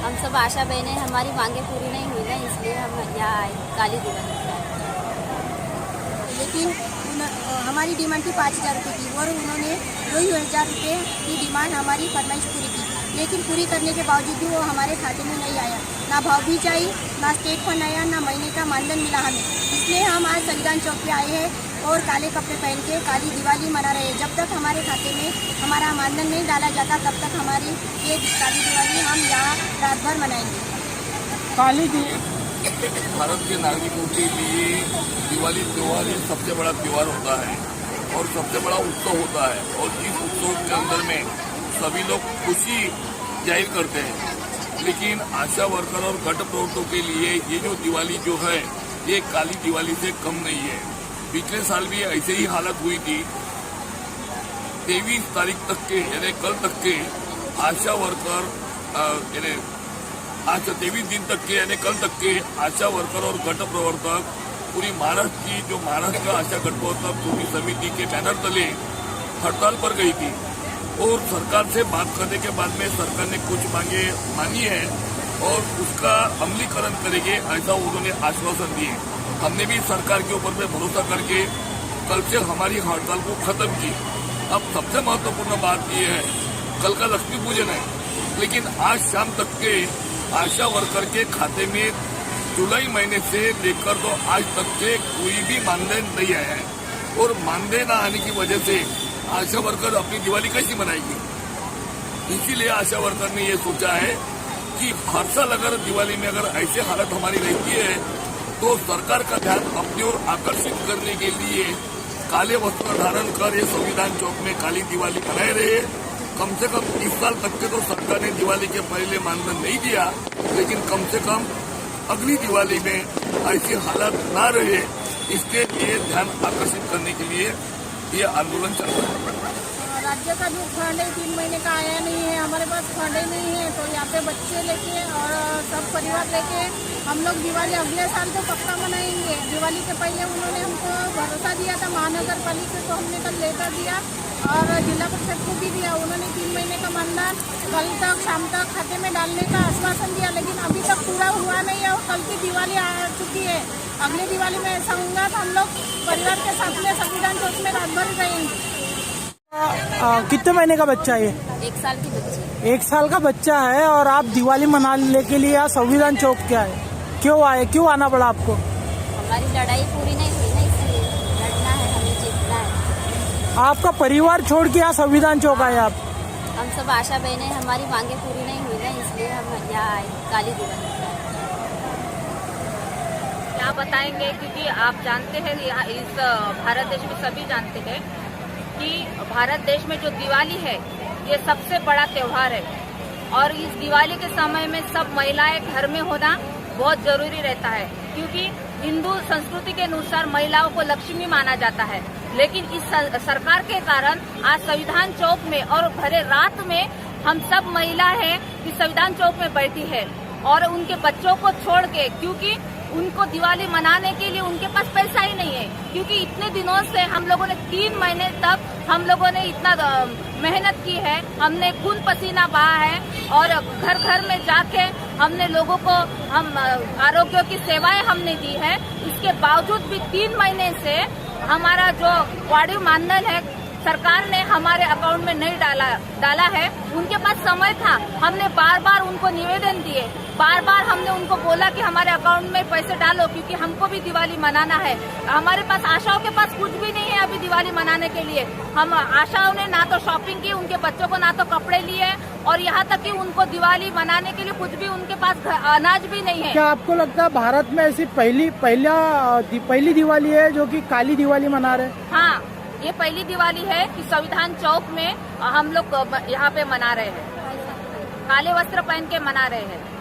हम सब आशा बहनें, हमारी मांगे पूरी नहीं हुई ना, इसलिए हम यहाँ आए काली दिवाली पर। लेकिन हमारी डिमांड थी 5,000 रुपये की और उन्होंने 2,000 रुपये की डिमांड हमारी फरमाइश पूरी की, लेकिन पूरी करने के बावजूद भी वो हमारे खाते में नहीं आया। ना भावभीज आई, ना स्टेट फंड आया, ना महीने का मानधन मिला हमें। इसलिए हम आज संविधान चौक पे आए हैं और काले कपड़े पहन के काली दिवाली मना रहे हैं। जब तक हमारे खाते में हमारा मानधन नहीं डाला जाता तब तक हमारी ये काली दिवाली हम यहाँ रात भर मनाएंगे। भारत के नागरिकों के लिए दिवाली त्यौहार ही सबसे बड़ा त्यौहार होता है और सबसे बड़ा उत्सव होता है, और इस उत्सव के अंदर में सभी लोग खुशी जाहिर करते हैं। लेकिन आशा वर्कर और गट प्रवर्तकों के लिए ये जो दिवाली जो है ये काली दिवाली से कम नहीं है। पिछले साल भी ऐसे ही हालत हुई थी। 23 तारीख तक के यानी कल तक के आशा वर्कर यानी आज 23 दिन तक के यानी कल तक के आशा वर्कर और गट प्रवर्तक पूरी महाराष्ट्र की जो महाराष्ट्र आशा गट प्रवर्तक कृषि समिति के बैनर तले हड़ताल पर गई थी, और सरकार से बात करने के बाद में सरकार ने कुछ मांगे मानी है और उसका अमलीकरण करेंगे, ऐसा उन्होंने आश्वासन दिए। हमने भी सरकार के ऊपर में भरोसा करके कल से हमारी हड़ताल को खत्म की। अब सबसे महत्वपूर्ण बात यह है, कल का लक्ष्मी पूजन है, लेकिन आज शाम तक के आशा वर्कर के खाते में जुलाई महीने से लेकर तो आज तक के कोई भी मानदेन नहीं आया है, और मानदेन न आने की वजह से आशा वर्कर अपनी दिवाली कैसी मनाएगी। इसीलिए आशा वर्कर ने ये सोचा है कि हर साल अगर दिवाली में अगर ऐसे हालत हमारी रहती है तो सरकार का ध्यान अपनी ओर आकर्षित करने के लिए काले वस्त्र धारण कर ये संविधान चौक में काली दिवाली मनाए रहे। कम से कम इस साल तक के तो सरकार ने दिवाली के पहले मानधन नहीं दिया, लेकिन कम से कम अगली दिवाली में ऐसी हालत ना रहे, इसके लिए ध्यान आकर्षित करने के लिए ये आंदोलन चल रहा है। राज्य का जो फंड है 3 महीने का आया नहीं है, हमारे पास फंड ही नहीं है, तो यहाँ पे बच्चे लेके और सब परिवार लेके हम लोग दिवाली अगले साल तो पक्का मनाएंगे। दिवाली के पहले उन्होंने हमको भरोसा दिया था, महानगर पालिका को हमने कल लेटर दिया और जिला परिषद को भी दिया। उन्होंने 3 महीने का मानधन कल तक शाम तक खाते में डालने का आश्वासन दिया, लेकिन अभी तक पूरा हुआ नहीं है और कल की दिवाली आ चुकी है। अगली दिवाली में ऐसा होगा तो हम लोग परिवार के साथ में संविधान चौक में रात भर रहेंगे। कितने महीने का बच्चा है? 1 साल की बच्ची। 1 साल का बच्चा है और आप दिवाली मनाने के लिए यहाँ संविधान चौक क्या है, क्यों आए, क्यों आना पड़ा आपको? हमारी लड़ाई पूरी नहीं हुई ना, इसलिए लड़ना है, हमें जीतना है। आपका परिवार छोड़ के यहाँ संविधान चौक आए आप? हम सब आशा बहनें, हमारी मांगे पूरी नहीं हुई ना, इसलिए हम यहाँ आए काली दिवाली पर। क्या बताएंगे, क्योंकि आप जानते हैं इस भारत देश में सभी जानते हैं कि भारत देश में जो दिवाली है ये सबसे बड़ा त्योहार है, और इस दिवाली के समय में सब महिलाएं घर में होना बहुत जरूरी रहता है, क्योंकि हिंदू संस्कृति के अनुसार महिलाओं को लक्ष्मी माना जाता है। लेकिन इस सरकार के कारण आज संविधान चौक में और भरे रात में हम सब महिला हैं कि संविधान चौक में बैठी है, और उनके बच्चों को छोड़ के, क्योंकि उनको दिवाली मनाने के लिए उनके पास पैसा ही नहीं है, क्योंकि इतने दिनों से हम लोगों ने 3 महीने तक हम लोगों ने इतना मेहनत की है, हमने खून पसीना बहा है, और घर घर में जाके हमने लोगों को हम आरोग्य की सेवाएं हमने दी है। इसके बावजूद भी 3 महीने से हमारा जो वार्षिक मानधन है सरकार ने हमारे अकाउंट में नहीं डाला है। उनके पास समय था, हमने बार बार उनको निवेदन दिए, बार बार हमने उनको बोला कि हमारे अकाउंट में पैसे डालो, क्योंकि हमको भी दिवाली मनाना है। हमारे पास आशाओं के पास कुछ भी नहीं है अभी दिवाली मनाने के लिए। हम आशाओं ने ना तो शॉपिंग की, उनके बच्चों को ना तो कपड़े लिए, और यहाँ तक कि उनको दिवाली मनाने के लिए कुछ भी उनके पास अनाज भी नहीं है। क्या आपको लगता है भारत में ऐसी पहली दिवाली है जो कि काली दिवाली मना रहे? हाँ, ये पहली दिवाली है कि संविधान चौक में हम लोग यहाँ पे मना रहे हैं, काले वस्त्र पहन के मना रहे हैं।